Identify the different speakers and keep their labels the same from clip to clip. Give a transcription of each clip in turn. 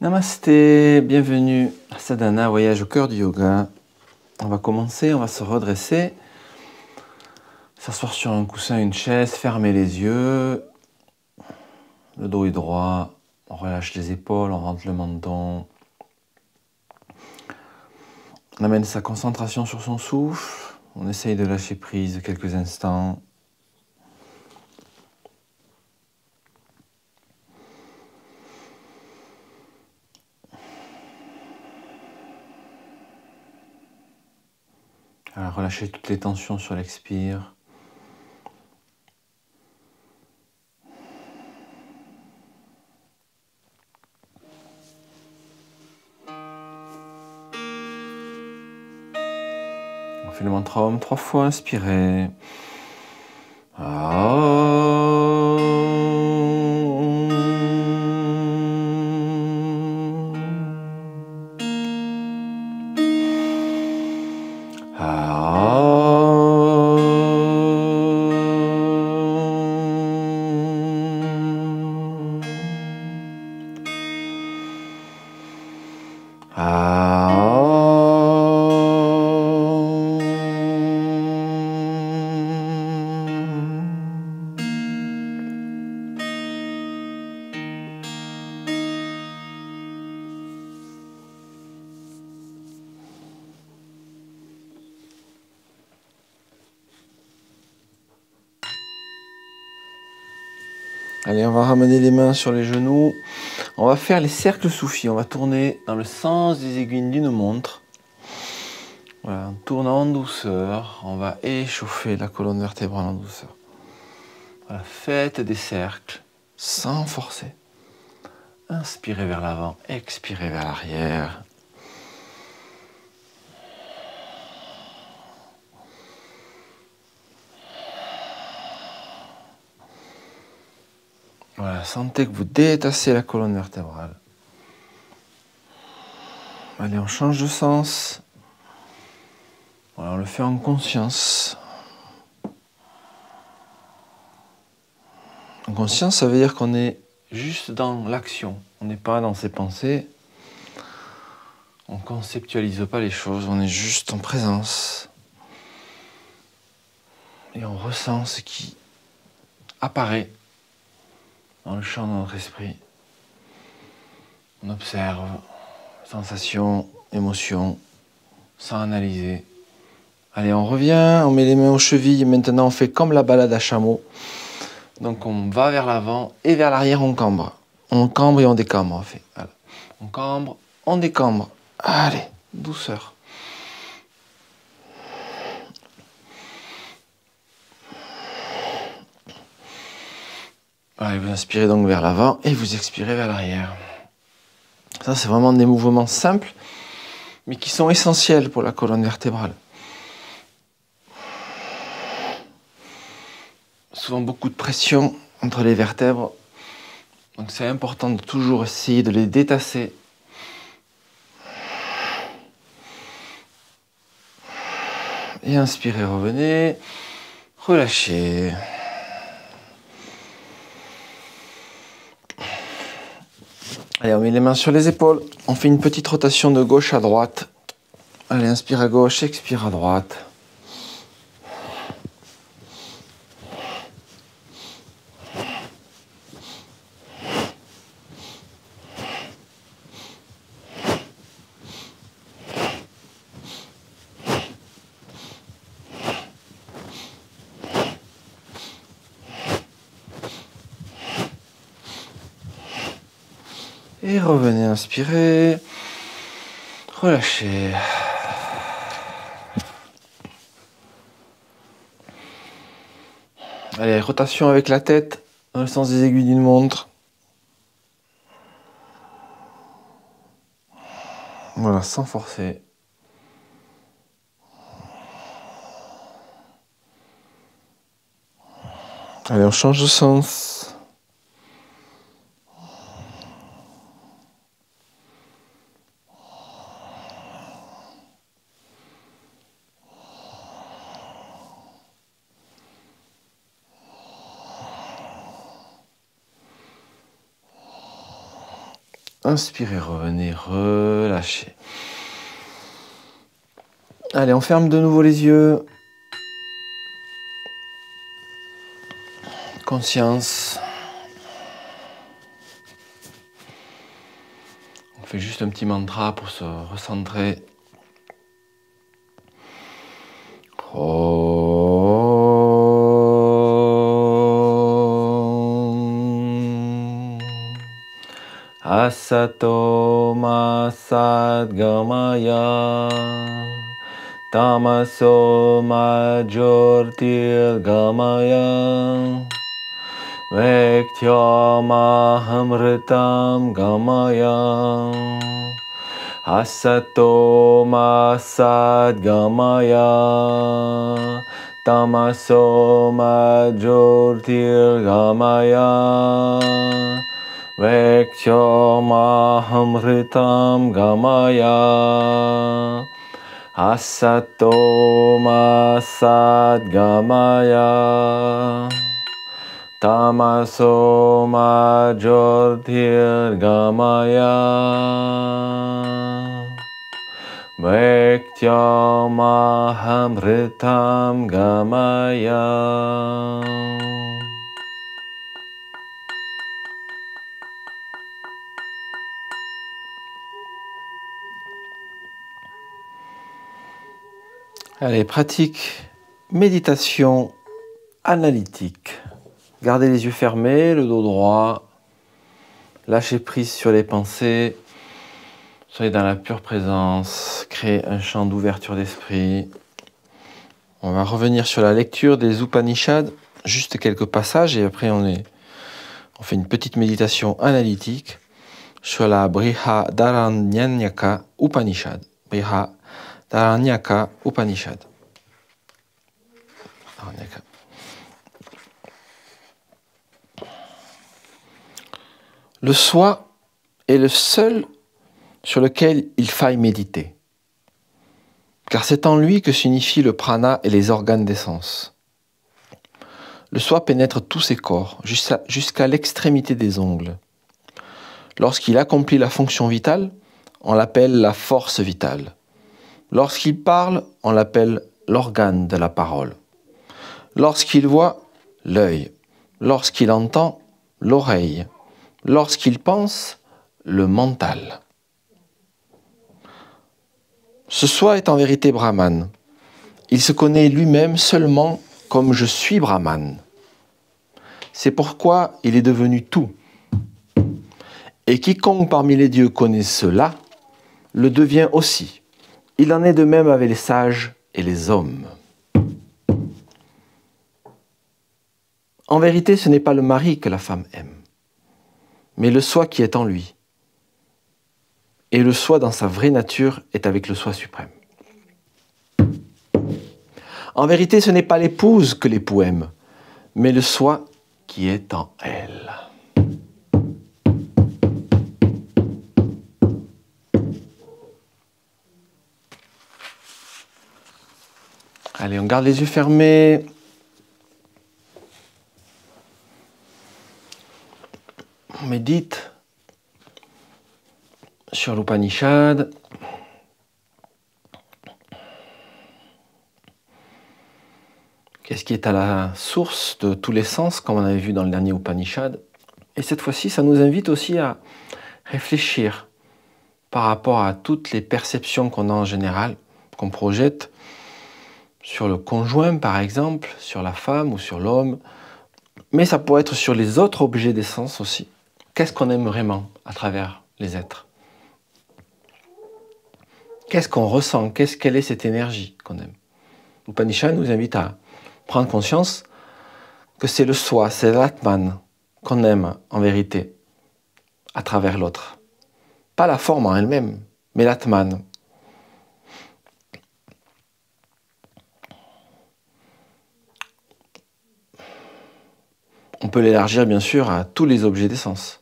Speaker 1: Namasté, bienvenue à Sadhana, voyage au cœur du yoga. On va commencer, on va se redresser, s'asseoir sur un coussin, une chaise, fermer les yeux, le dos est droit, on relâche les épaules, on rentre le menton. On amène sa concentration sur son souffle, on essaye de lâcher prise quelques instants. Alors, relâchez toutes les tensions sur l'expire. On fait le mantra Om 3 fois, inspirez. Allez, on va ramener les mains sur les genoux. On va faire les cercles soufis. On va tourner dans le sens des aiguilles d'une montre. Voilà, en tournant en douceur, on va échauffer la colonne vertébrale en douceur. Voilà, faites des cercles sans forcer. Inspirez vers l'avant, expirez vers l'arrière. Voilà, sentez que vous détachez la colonne vertébrale. Allez, on change de sens. Voilà, on le fait en conscience. En conscience, ça veut dire qu'on est juste dans l'action. On n'est pas dans ses pensées. On ne conceptualise pas les choses, on est juste en présence. Et on ressent ce qui apparaît dans le champ de notre esprit. On observe sensations, émotions, sans analyser. Allez, on revient, on met les mains aux chevilles. Maintenant, on fait comme la balade à chameau. Donc, on va vers l'avant et vers l'arrière, on cambre. On cambre et on décambre, on fait. Voilà. On cambre, on décambre. Allez, douceur. Allez, vous inspirez donc vers l'avant et vous expirez vers l'arrière. Ça, c'est vraiment des mouvements simples, mais qui sont essentiels pour la colonne vertébrale. Souvent beaucoup de pression entre les vertèbres, donc c'est important de toujours essayer de les détasser. Et inspirez, revenez, relâchez. Allez, on met les mains sur les épaules, on fait une petite rotation de gauche à droite. Allez, inspire à gauche, expire à droite. Et revenez, inspirez, relâchez. Allez, rotation avec la tête, dans le sens des aiguilles d'une montre. Voilà, sans forcer. Allez, on change de sens. Inspirez, revenez, relâchez. Allez, on ferme de nouveau les yeux. Conscience. On fait juste un petit mantra pour se recentrer. Asato ma sadgamaya tamaso ma jyotirgamaya vektya amritam gamaya asato ma sadgamaya tamaso ma jyotirgamaya Vektya-amritam gamaya asato ma sadgamaya tamaso ma jyotirgamaya Vektya-amritam gamaya. Allez, pratique méditation analytique. Gardez les yeux fermés, le dos droit. Lâchez prise sur les pensées. Soyez dans la pure présence. Créez un champ d'ouverture d'esprit. On va revenir sur la lecture des Upanishads. Juste quelques passages et après on fait une petite méditation analytique sur la Brihadaranyaka Upanishad. Brihadaranyaka Upanishad. Le soi est le seul sur lequel il faille méditer, car c'est en lui que s'unifient le prana et les organes d'essence. Le soi pénètre tous ses corps, jusqu'à l'extrémité des ongles. Lorsqu'il accomplit la fonction vitale, on l'appelle la force vitale. Lorsqu'il parle, on l'appelle l'organe de la parole. Lorsqu'il voit, l'œil. Lorsqu'il entend, l'oreille. Lorsqu'il pense, le mental. Ce soi est en vérité Brahman. Il se connaît lui-même seulement comme je suis Brahman. C'est pourquoi il est devenu tout. Et quiconque parmi les dieux connaît cela, le devient aussi. Il en est de même avec les sages et les hommes. En vérité, ce n'est pas le mari que la femme aime, mais le soi qui est en lui. Et le soi dans sa vraie nature est avec le soi suprême. En vérité, ce n'est pas l'épouse que l'époux aime, mais le soi qui est en elle. Allez, on garde les yeux fermés. On médite sur l'Upanishad. Qu'est-ce qui est à la source de tous les sens, comme on avait vu dans le dernier Upanishad. Et cette fois-ci, ça nous invite aussi à réfléchir par rapport à toutes les perceptions qu'on a en général, qu'on projette sur le conjoint, par exemple, sur la femme ou sur l'homme. Mais ça peut être sur les autres objets d'essence aussi. Qu'est-ce qu'on aime vraiment à travers les êtres? Qu'est-ce qu'on ressent? Quelle est cette énergie qu'on aime? L'Upanishad nous invite à prendre conscience que c'est le soi, c'est l'Atman qu'on aime en vérité à travers l'autre. Pas la forme en elle-même, mais l'Atman. On peut l'élargir bien sûr à tous les objets d'essence.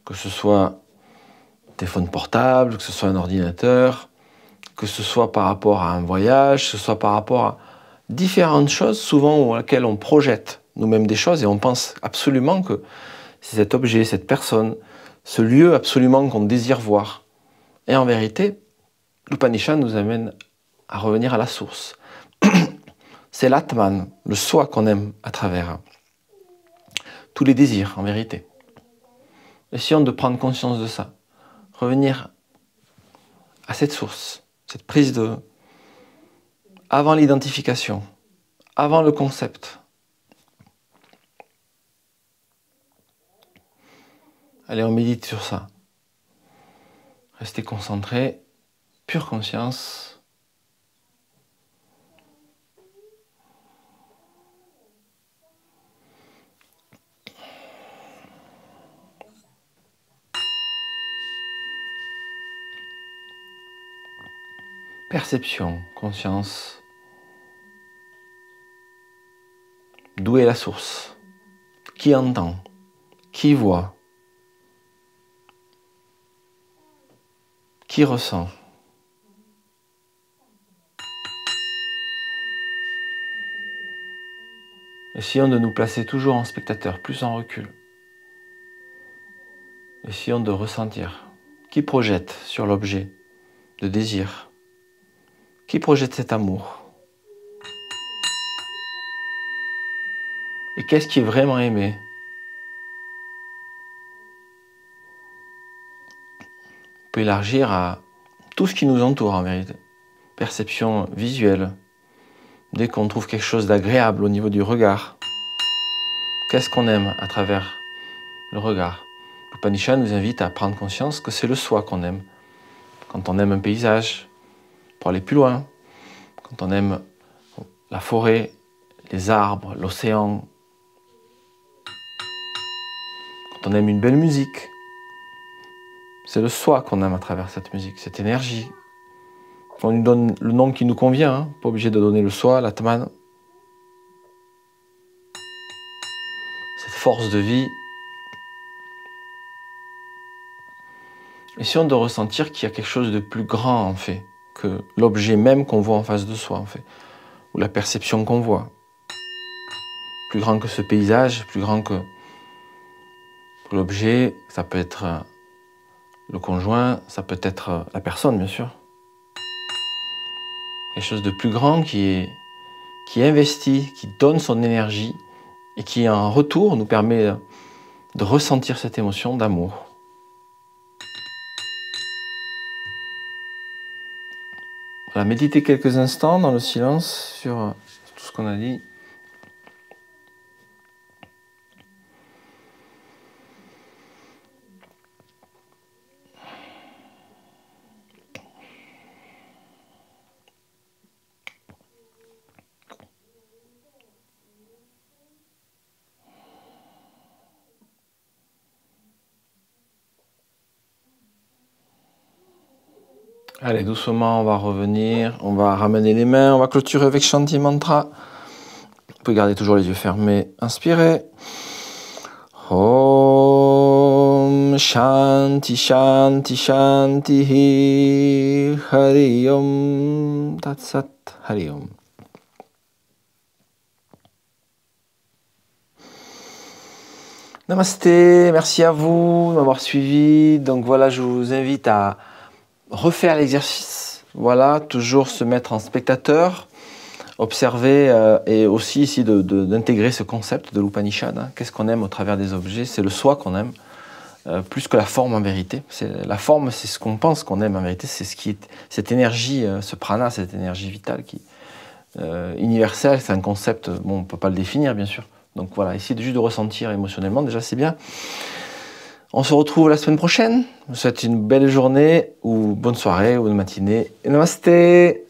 Speaker 1: Que ce soit un téléphone portable, que ce soit un ordinateur, que ce soit par rapport à un voyage, que ce soit par rapport à différentes choses, souvent auxquelles on projette nous-mêmes des choses et on pense absolument que c'est cet objet, cette personne, ce lieu absolument qu'on désire voir. Et en vérité, l'Upanishad nous amène à revenir à la source. C'est l'Atman, le soi qu'on aime à travers tous les désirs, en vérité. Essayons de prendre conscience de ça. Revenir à cette source, cette prise de... avant l'identification, avant le concept. Allez, on médite sur ça. Restez concentrés, pure conscience. Perception, conscience. D'où est la source? Qui entend? Qui voit? Qui ressent? Essayons de nous placer toujours en spectateur, plus en recul. Essayons de ressentir. Qui projette sur l'objet de désir? Qui projette cet amour? Et qu'est-ce qui est vraiment aimé? On peut élargir à tout ce qui nous entoure en vérité. Perception visuelle. Dès qu'on trouve quelque chose d'agréable au niveau du regard, qu'est-ce qu'on aime à travers le regard? L'Upanishad nous invite à prendre conscience que c'est le soi qu'on aime. Quand on aime un paysage, pour aller plus loin, quand on aime la forêt, les arbres, l'océan, quand on aime une belle musique, c'est le soi qu'on aime à travers cette musique, cette énergie. On lui donne le nom qui nous convient, hein, pas obligé de donner le soi, l'atman. Cette force de vie. Essayons de ressentir qu'il y a quelque chose de plus grand en fait, que l'objet même qu'on voit en face de soi en fait, ou la perception qu'on voit. Plus grand que ce paysage, plus grand que l'objet, ça peut être le conjoint, ça peut être la personne bien sûr. Quelque chose de plus grand qui investit, qui donne son énergie et qui en retour nous permet de ressentir cette émotion d'amour. Voilà, méditez quelques instants dans le silence sur tout ce qu'on a dit. Allez, doucement, on va revenir, on va ramener les mains, on va clôturer avec Shanti Mantra. Vous pouvez garder toujours les yeux fermés. Inspirez. Om Shanti Shanti Shanti Hari Om Tat Sat Hari Om. Namasté, merci à vous de m'avoir suivi. Donc voilà, je vous invite à refaire l'exercice. Voilà, toujours se mettre en spectateur, observer et aussi ici d'intégrer ce concept de l'Upanishad. Hein. Qu'est-ce qu'on aime au travers des objets? C'est le soi qu'on aime, plus que la forme en vérité. La forme, c'est ce qu'on pense qu'on aime en vérité. C'est ce qui est cette énergie, ce prana, cette énergie vitale qui universelle. C'est un concept, bon, on ne peut pas le définir bien sûr. Donc voilà, essayez juste de ressentir émotionnellement, déjà c'est bien. On se retrouve la semaine prochaine. Je vous souhaite une belle journée ou bonne soirée ou bonne matinée. Et namasté!